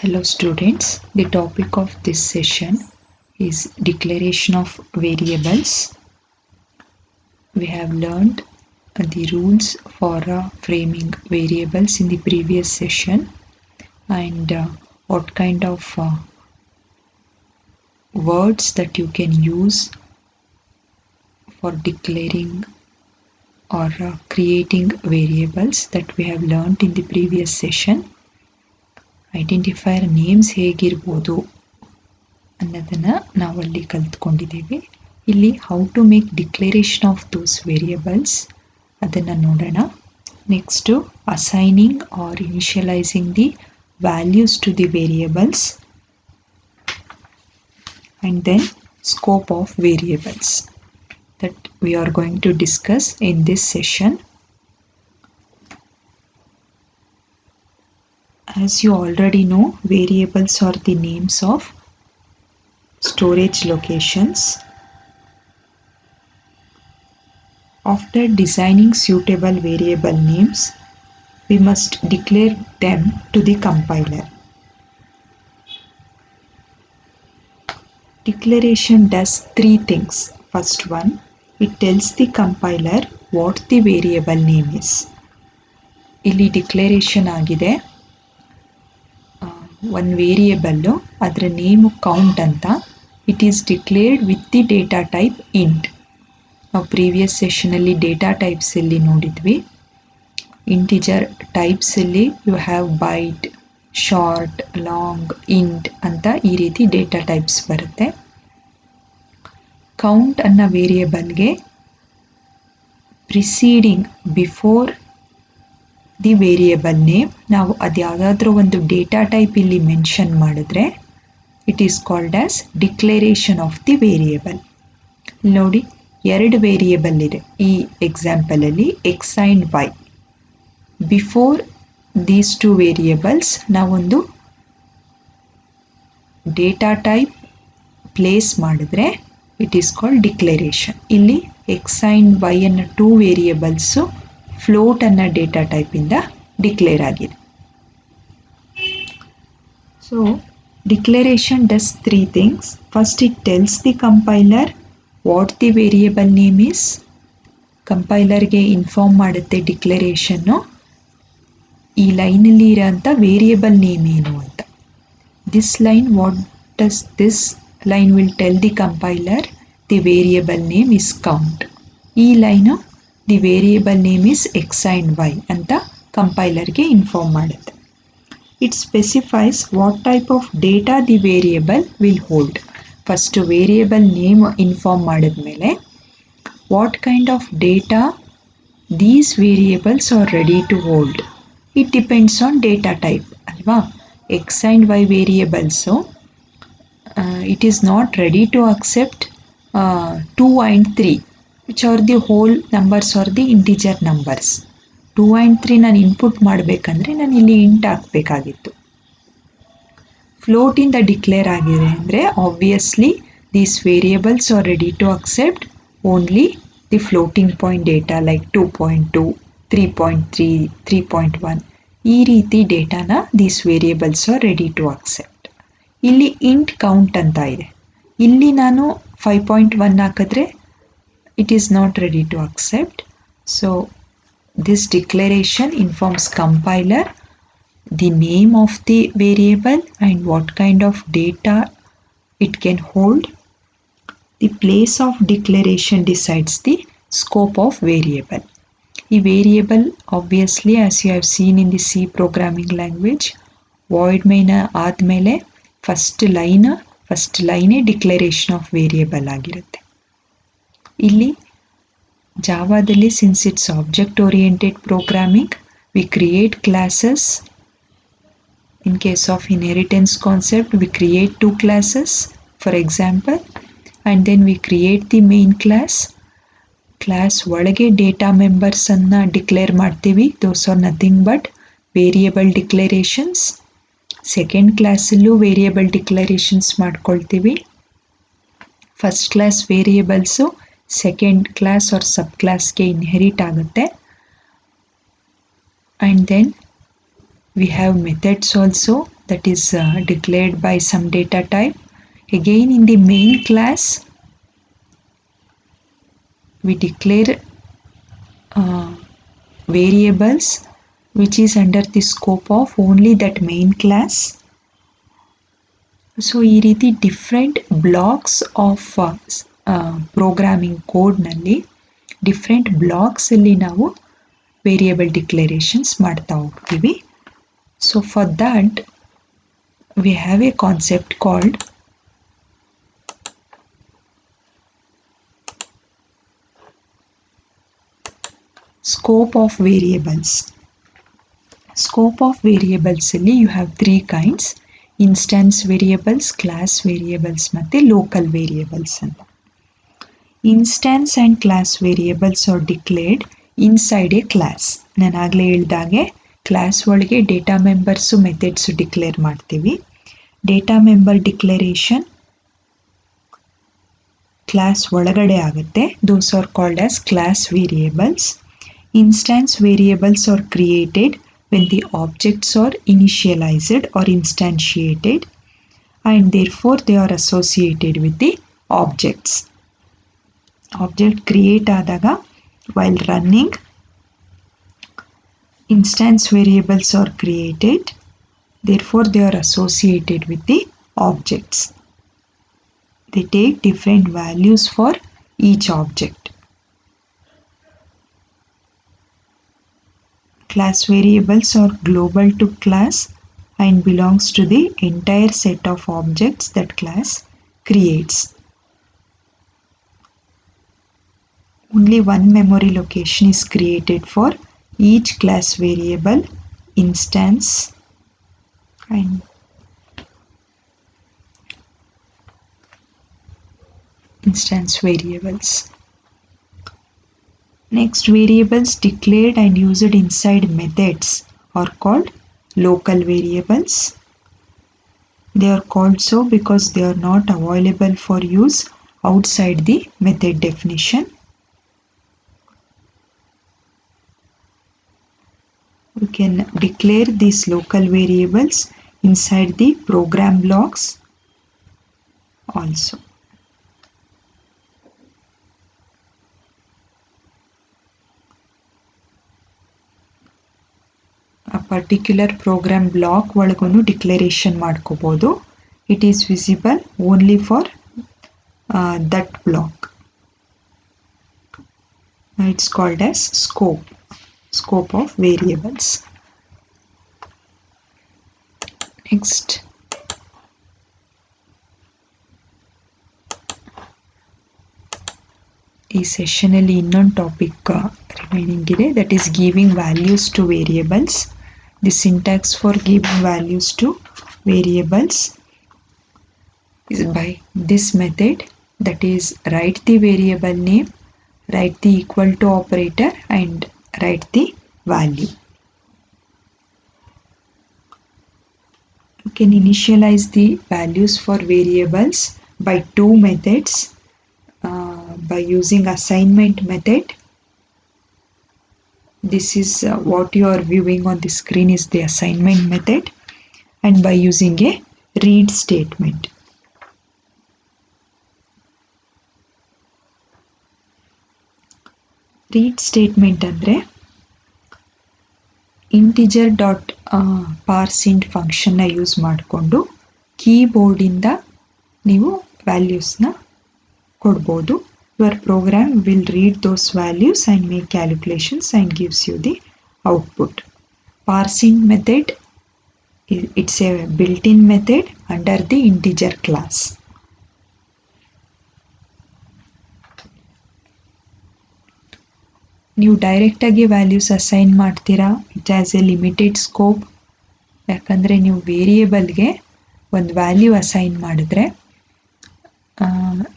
Hello students, the topic of this session is declaration of variables. We have learned the rules for framing variables in the previous session and what kind of words that you can use for declaring or creating variables that we have learned in the previous session. Identifier names ಹೇಗಿರ್ಬೋದು ಅನ್ನೋದನ್ನು ನಾವಲ್ಲಿ ಕಲ್ತ್ಕೊಂಡಿದ್ದೀವಿ. ಇಲ್ಲಿ how to make declaration of those variables ಅದನ್ನು ನೋಡೋಣ. Next assigning or initialising the values to the variables and then scope of variables that we are going to discuss in this session. As you already know, variables are the names of storage locations. After designing suitable variable names, we must declare them to the compiler. Declaration does three things. First one, it tells the compiler what the variable name is. ಇಲ್ಲಿ declaration ಆಗಿದೆ, ಒಂದು variable ಅದರ name count ಅಂತ. It is declared with the data type int. ನಾವು previous ಸೆಷನಲ್ಲಿ data ಟೈಪ್ಸಲ್ಲಿ ನೋಡಿದ್ವಿ. Integer ಟೈಪ್ಸಲ್ಲಿ you have byte, short, long, int ಅಂತ ಈ ರೀತಿ ಡೇಟಾ ಟೈಪ್ಸ್ ಬರುತ್ತೆ. ಕೌಂಟ್ ಅನ್ನೋ ವೇರಿಯೇಬಲ್ಗೆ preceding before the variable name ನಾವು ಅದು ಯಾವುದಾದ್ರೂ ಒಂದು ಡೇಟಾ ಟೈಪ್ ಇಲ್ಲಿ ಮೆನ್ಷನ್ ಮಾಡಿದ್ರೆ it is called as declaration of the variable. ನೋಡಿ, ಎರಡು ವೇರಿಯೇಬಲ್ ಇದೆ ಈ ಎಕ್ಸಾಂಪಲಲ್ಲಿ, x and y. Before these two variables ನಾವೊಂದು ಡೇಟಾ ಟೈಪ್ ಪ್ಲೇಸ್ ಮಾಡಿದ್ರೆ ಇಟ್ ಈಸ್ ಕಾಲ್ಡ್ ಡಿಕ್ಲರೇಷನ್. ಇಲ್ಲಿ ಎಕ್ಸ್ ಆ್ಯಂಡ್ ವೈ ಅನ್ನೋ ಟೂ ವೇರಿಯೇಬಲ್ಸು ಫ್ಲೋಟ್ ಅನ್ನೋ ಡೇಟಾ ಟೈಪಿಂದ ಡಿಕ್ಲೇರ್ ಆಗಿದೆ. So declaration does three things. First, it tells the compiler what the variable name is. ಕಂಪೈಲರ್ಗೆ inform ಮಾಡುತ್ತೆ ಡಿಕ್ಲರೇಷನ್ನು ಈ ಲೈನಲ್ಲಿ ಇರೋಂಥ ವೇರಿಯೇಬಲ್ ನೇಮ್ ಏನು ಅಂತ. This line, what does this line will tell the compiler the variable name is count. ಈ line the variable name is x and y ಅಂತ ಕಂಪೈಲರ್ಗೆ ಇನ್ಫಾರ್ಮ್ ಮಾಡುತ್ತೆ. It specifies what type of data the variable will hold. First variable name inform ಮಾಡಿದ್ಮೇಲೆ what kind of data these variables are ready to hold. It depends on data type ಅಲ್ವಾ. X and y variables it is not ready to accept 2 and 3 which are the whole numbers or the integer numbers. 2 and 3 ನಾನು input ಮಾಡಬೇಕಂದ್ರೆ ನಾನು ಇಲ್ಲಿ int ಹಾಕಬೇಕಾಗಿತ್ತು. ಫ್ಲೋಟಿಂದ declare ಆಗಿದೆ ಅಂದರೆ obviously these variables are ready to accept only the floating point data like 2.2, 3.3, 3.1 ಈ ರೀತಿ ಡೇಟಾನ these variables are ready to accept. ಇಲ್ಲಿ ಇಂಟ್ ಕೌಂಟ್ ಅಂತ ಇದೆ. ಇಲ್ಲಿ ನಾನು 5.1 ಹಾಕಿದ್ರೆ it is not ready to accept. So this declaration informs compiler the name of the variable and what kind of data it can hold. The place of declaration decides the scope of variable. A variable, obviously, as you have seen in the C programming language, void main ಆದಮೇಲೆ first ಲೈನೇ declaration of variable ಆಗಿರುತ್ತೆ. ಇಲ್ಲಿ ಜಾವಾದಲ್ಲಿ since it's object oriented programming, we create classes. In case of inheritance concept we create 2 classes for example, and then we create the main class ಒಳಗೆ data ಮೆಂಬರ್ಸನ್ನು declare ಮಾಡ್ತೀವಿ. Those are nothing but variable declarations. Second ಕ್ಲಾಸಲ್ಲೂ variable declarations ಮಾಡ್ಕೊಳ್ತೀವಿ. First class variables second class or sub ಕ್ಲಾಸ್ಗೆ inherit ಆಗುತ್ತೆ. And then We have methods also, that is declared by some data type. Again, in the main class we declare variables which is under the scope of only that main class. So ಈ ರೀತಿ different blocks of programming ಕೋಡ್ನಲ್ಲಿ different ಬ್ಲಾಕ್ಸಲ್ಲಿ ನಾವು variable declarations ಮಾಡ್ತಾ ಹೋಗ್ತೀವಿ. So for that we have A concept called scope of variables. Scope of variables ಅಲ್ಲಿ you have three kinds: instance variables, class variables ಮತ್ತೆ local variables ಅಂತ. Instance and class variables are declared inside a class. ನಾನು ಆಗಲೇ ಹೇಳಿದಾಗೆ class ಒಳಗೆ data members methods declare ಮಾಡ್ತೀವಿ. Data member declaration class ಒಳಗಡೆ ಆಗುತ್ತೆ. Those are called as class variables. Instance variables are created when the objects are initialized or instantiated, and therefore they are associated with the objects. Object create adaga while running, instance variables are created, therefore they are associated with the objects. They take different values for each object. Class variables are global to class and belongs to the entire set of objects that class creates. Only one memory location is created for each class variable, instance, and instance variables. Next, variables declared and used inside methods are called local variables. They are called so because they are not available for use outside the method definition. We can declare these local variables inside the program blocks also. A particular program block ಒಳಗೂ declaration ಮಾಡ್ಕೋಬೋದು. It is visible only for that block. It's called as scope of variables. Next, ಈ ಸೆಷನಲ್ಲಿ ಇನ್ನೊಂದು topic remaining ಇದೆ, that is giving values two variables. The syntax for giving values to variables is by this method, that is write the variable name, write the equal to operator and write the value. You can initialize the values for variables by two methods, by using assignment method. This is what you are viewing on the screen is the assignment method, and by using a read statement. Read statement andre integer dot parseInt function na use ಮಾಡಿಕೊಂಡು keyboard ಇಂದ ನೀವು values na ಕೊಡಬಹುದು. Your program will read those values and make calculations and gives you the output. Parsing method, it's a built-in method under the integer class. ನೀವು ಡೈರೆಕ್ಟಾಗಿ values assign ಮಾಡ್ತೀರಾ, it has A limited scope. ಯಾಕಂದರೆ ನೀವು ವೇರಿಯೇಬಲ್ಗೆ ಒಂದು value assign ಮಾಡಿದ್ರೆ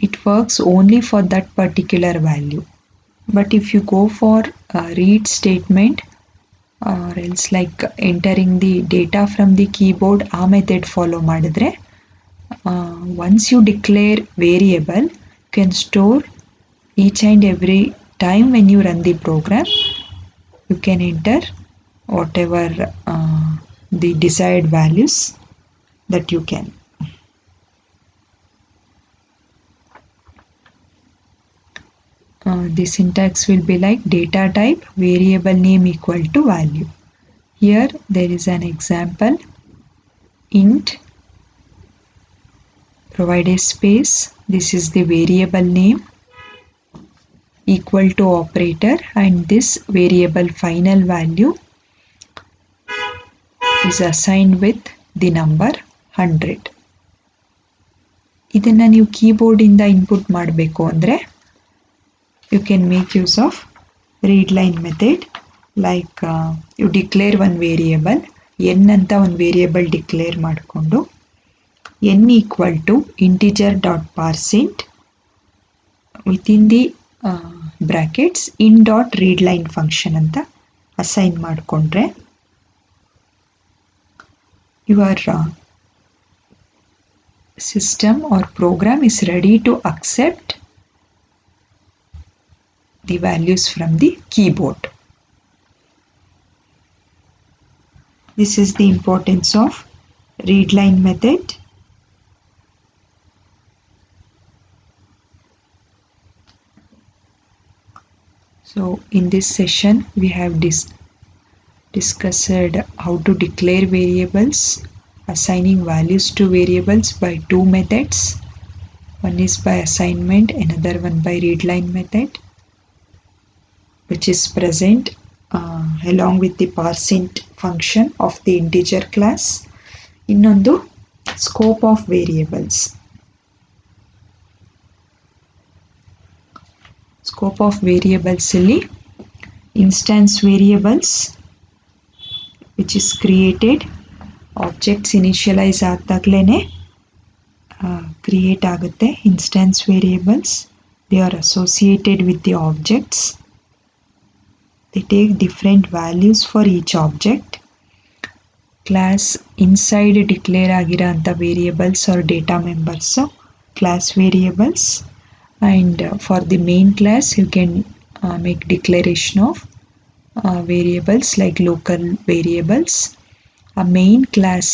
it works only for that particular value. But if you go for a read statement or else like entering the data from the keyboard, ಆ method follow ಮಾಡಿದ್ರೆ once you declare variable, you can store each and every time when you run the program, you can enter whatever the desired values that you can. The syntax will be like data type variable name equal to value. Here there is an example, int, provide a space, this is the variable name, equal to operator, and this variable final value is assigned with the number 100. ಇದನ್ನು ನೀವು ಕೀಬೋರ್ಡಿಂದ input ಮಾಡಬೇಕು ಅಂದರೆ you can make use of readline method, like you declare one variable n ಅಂತ ಒಂದು variable declare ಮಾಡಿಕೊಂಡು n equal to integer dot parseInt within the brackets in dot readline function ಅಂತ assign ಮಾಡಿಕೊಂಡ್ರೆ your system or program is ready to accept the values from the keyboard. This is the importance of readline method. So in this session we have discussed how to declare variables, assigning values to variables by two methods. One is by assignment, another one by readline method, which is present along with the parseInt function of the integer class. ಇನ್ನೊಂದು scope of variables. Scope of variables ಅಲ್ಲಿ instance variables which is created, objects initialize ಆದಾಗಲೇ create ಆಗುತ್ತೆ instance variables. They are associated with the objects. They take different values for each object. Class inside declare ಆಗಿರೋ ಅಂಥ variables or data members class variables, and for the main class you can make declaration of variables like local variables. A main class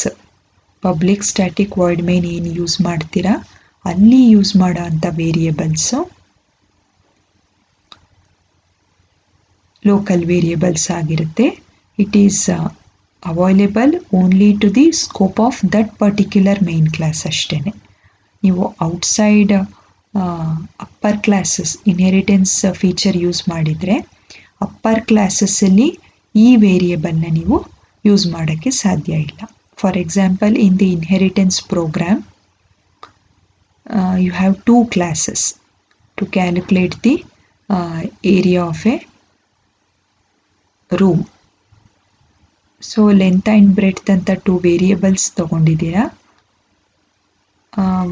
public static void main ಏನು use ಮಾಡ್ತೀರಾ ಅಲ್ಲಿ use ಮಾಡೋ ಅಂಥ variables local variables ಆಗಿರುತ್ತೆ. It is available only to the scope of that particular main class ಅಷ್ಟೇ. ನೀವು outside upper classes inheritance feature use ಮಾಡಿದರೆ upper ಕ್ಲಾಸಸ್ಸಲ್ಲಿ ಈ ವೇರಿಯೇಬಲ್ನ ನೀವು ಯೂಸ್ ಮಾಡೋಕ್ಕೆ ಸಾಧ್ಯ ಇಲ್ಲ. For example in the inheritance program you have two classes to calculate the area of a room. So length and breadth ಅಂತ ಟೂ ವೇರಿಯೇಬಲ್ಸ್ ತಗೊಂಡಿದ್ದೀರಾ.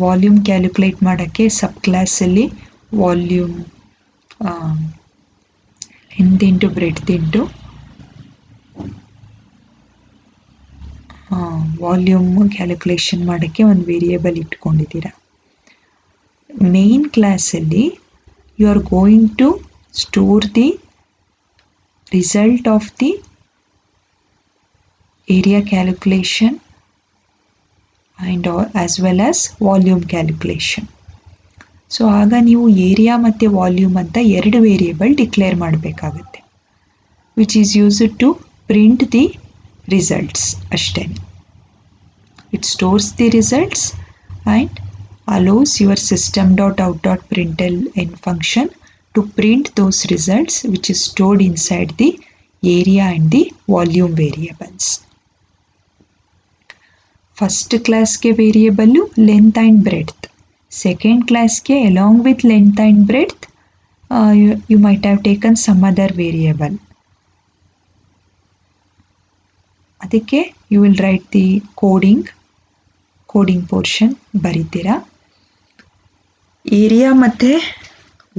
ವಾಲ್ಯೂಮ್ ಕ್ಯಾಲ್ಕುಲೇಟ್ ಮಾಡೋಕ್ಕೆ ಸಬ್ ಕ್ಲಾಸಲ್ಲಿ volume length into breadth into volume calculation ಮಾಡೋಕ್ಕೆ ಒಂದು variable ಇಟ್ಕೊಂಡಿದ್ದೀರಾ. Main ಕ್ಲಾಸಲ್ಲಿ you are going to store the result of the area calculation and as well as volume calculation. So ಆಗ ನೀವು area ಮತ್ತು volume ಅಂತ ಎರಡು ವೇರಿಯೇಬಲ್ ಡಿಕ್ಲೇರ್ ಮಾಡಬೇಕಾಗುತ್ತೆ, which is used to print the results ಅಷ್ಟೇ. It stores the results and allows your system.out.println function to print those results which is stored inside the area and the volume variables. First class ke variable length and breadth. Second class ke along with length and breadth you might have taken some other variable. ಅದಕ್ಕೆ you will write the coding portion ಬರೀತೀರಾ. Area ಮತ್ತು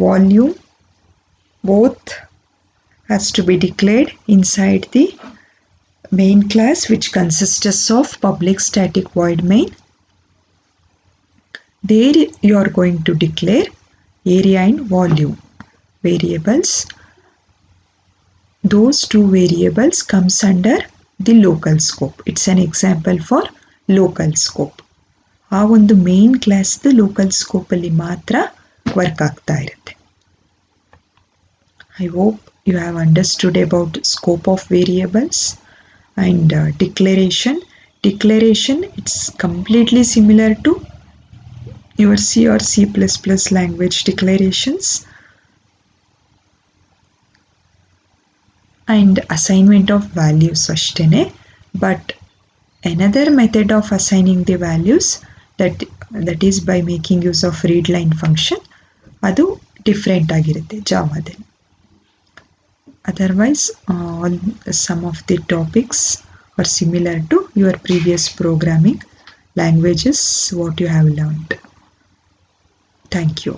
volume both has to be declared inside the main class which consists of public static void main. There you are going to declare area and volume variables. Those two variables comes under the local scope. It's an example for local scope. ಆ ಒಂದು main ಕ್ಲಾಸ್ದು local ಸ್ಕೋಪಲ್ಲಿ ಮಾತ್ರ work ಆಗ್ತಾ ಇರುತ್ತೆ. I hope you have understood about scope of variables and declaration. Declaration, it's completely similar to your C or C++ language declarations. And assignment of values ashtene, but another method of assigning the values that is by making use of readline function, adu different ಆಗಿರುತ್ತೆ ಜಾವಾದಲ್ಲಿ. Otherwise, some of the topics are similar to your previous programming languages what you have learned. Thank you.